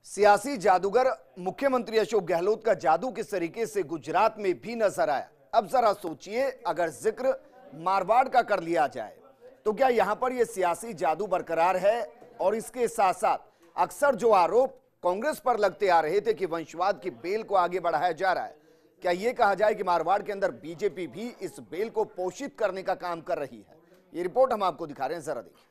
सियासी जादूगर मुख्यमंत्री अशोक गहलोत का जादू किस तरीके से गुजरात में भी नजर आया। अब जरा सोचिए, अगर जिक्र मारवाड़ का कर लिया जाए तो क्या यहां पर यह सियासी जादू बरकरार है? और इसके साथ साथ अक्सर जो आरोप कांग्रेस पर लगते आ रहे थे कि वंशवाद की बेल को आगे बढ़ाया जा रहा है, क्या यह कहा जाए कि मारवाड़ के अंदर बीजेपी भी इस बेल को पोषित करने का काम कर रही है? ये रिपोर्ट हम आपको दिखा रहे हैं, जरा देखिए।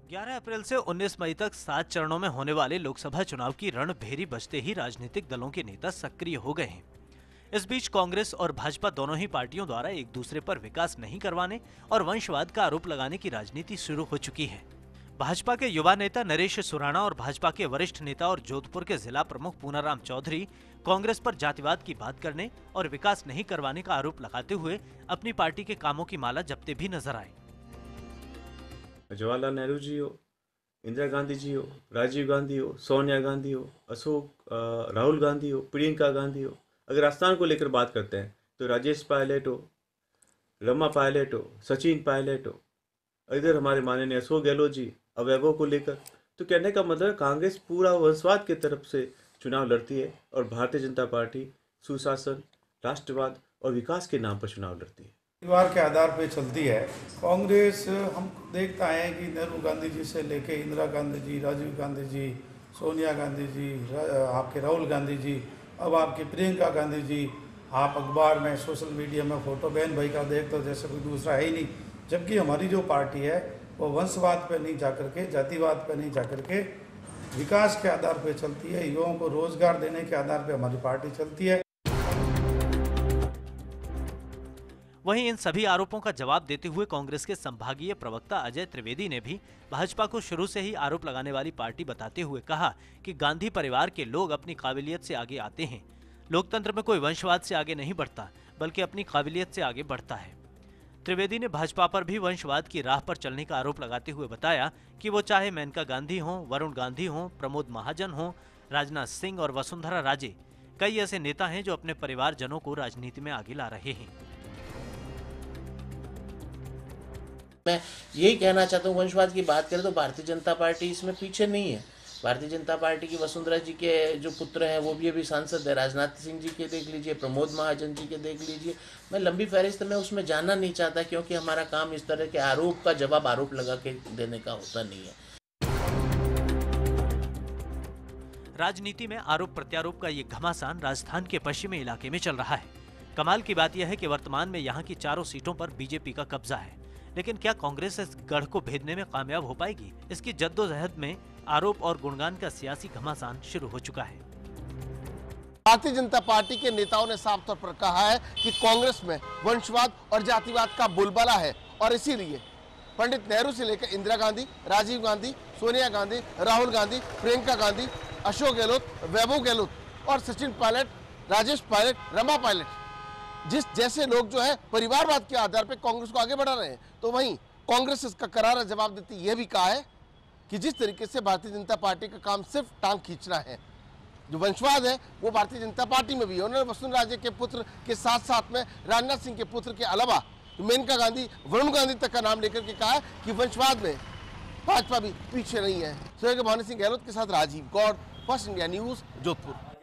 11 अप्रैल से 19 मई तक 7 चरणों में होने वाले लोकसभा चुनाव की रणभेरी बजते ही राजनीतिक दलों के नेता सक्रिय हो गए हैं। इस बीच कांग्रेस और भाजपा दोनों ही पार्टियों द्वारा एक दूसरे पर विकास नहीं करवाने और वंशवाद का आरोप लगाने की राजनीति शुरू हो चुकी है। भाजपा के युवा नेता नरेश सुराणा और भाजपा के वरिष्ठ नेता और जोधपुर के जिला प्रमुख पूनाराम चौधरी कांग्रेस पर जातिवाद की बात करने और विकास नहीं करवाने का आरोप लगाते हुए अपनी पार्टी के कामों की माला जपते भी नजर आए। जवाहरलाल नेहरू जी हो, इंदिरा गांधी जी हो, राजीव गांधी हो, सोनिया गांधी हो, राहुल गांधी हो, प्रियंका गांधी हो, अगर राजस्थान को लेकर बात करते हैं तो राजेश पायलट हो, रमा पायलट हो, सचिन पायलट हो, इधर हमारे माननीय अशोक गहलोत जी अवैभव को लेकर, तो कहने का मतलब कांग्रेस पूरा वंशवाद की तरफ से चुनाव लड़ती है और भारतीय जनता पार्टी सुशासन, राष्ट्रवाद और विकास के नाम पर चुनाव लड़ती है। परिवार के आधार पर चलती है कांग्रेस। हम देखता है कि नेहरू गांधी जी से लेके इंदिरा गांधी जी, राजीव गांधी जी, सोनिया गांधी जी, आपके राहुल गांधी जी, अब आपकी प्रियंका गांधी जी, आप अखबार में सोशल मीडिया में फोटो बहन भाई का देखते हो जैसे कोई दूसरा है ही नहीं। जबकि हमारी जो पार्टी है वो वंशवाद पे नहीं जाकर के, जातिवाद पे नहीं जाकर के, विकास के आधार पर चलती है। युवाओं को रोजगार देने के आधार पर हमारी पार्टी चलती है। वहीं इन सभी आरोपों का जवाब देते हुए कांग्रेस के संभागीय प्रवक्ता अजय त्रिवेदी ने भी भाजपा को शुरू से ही आरोप लगाने वाली पार्टी बताते हुए कहा कि गांधी परिवार के लोग अपनी काबिलियत से आगे आते हैं। लोकतंत्र में कोई वंशवाद से आगे नहीं बढ़ता, बल्कि अपनी काबिलियत से आगे बढ़ता है। त्रिवेदी ने भाजपा पर भी वंशवाद की राह पर चलने का आरोप लगाते हुए बताया कि वो चाहे मेनका गांधी हो, वरुण गांधी हो, प्रमोद महाजन हो, राजनाथ सिंह और वसुंधरा राजे, कई ऐसे नेता हैं जो अपने परिवारजनों को राजनीति में आगे ला रहे हैं। मैं यही कहना चाहता हूँ, वंशवाद की बात करें तो भारतीय जनता पार्टी इसमें पीछे नहीं है। भारतीय जनता पार्टी की वसुंधरा जी के जो पुत्र हैं वो भी अभी सांसद है, राजनाथ सिंह जी के देख लीजिए, प्रमोद महाजन जी के देख लीजिए। मैं लंबी फहरिस्त में उसमें जाना नहीं चाहता, क्योंकि हमारा काम इस तरह के आरोप का जवाब आरोप लगा के देने का होता नहीं है। राजनीति में आरोप प्रत्यारोप का ये घमासान राजस्थान के पश्चिमी इलाके में चल रहा है। कमाल की बात यह है कि वर्तमान में यहाँ की चारों सीटों पर बीजेपी का कब्जा है, लेकिन क्या कांग्रेस इस गढ़ को भेदने में कामयाब हो पाएगी? इसकी जद्दोजहद में आरोप और गुणगान का सियासी घमासान शुरू हो चुका है। भारतीय जनता पार्टी के नेताओं ने साफ तौर पर कहा है कि कांग्रेस में वंशवाद और जातिवाद का बोलबाला है, और इसीलिए पंडित नेहरू से लेकर इंदिरा गांधी, राजीव गांधी, सोनिया गांधी, राहुल गांधी, प्रियंका गांधी, अशोक गहलोत, वैभव गहलोत और सचिन पायलट, राजेश पायलट, रमा पायलट जिस जैसे लोग जो है परिवारवाद के आधार पर कांग्रेस को आगे बढ़ा रहे हैं, तो वहीं कांग्रेस इसका करारा जवाब देती यह भी कहा है कि जिस तरीके से भारतीय जनता पार्टी का काम सिर्फ टांग खींचना है, जो वंशवाद है वो भारतीय जनता पार्टी में भी है। उन्होंने वसुंधरा राजे के पुत्र के साथ साथ में राजनाथ सिंह के पुत्र के अलावा मेनका गांधी, वरुण गांधी तक का नाम लेकर के कहा है कि वंशवाद में भाजपा भी पीछे नहीं है। स्वर्गीय भवानी सिंह गहलोत के साथ Rajeev Gaur, first India news, Jodhpur.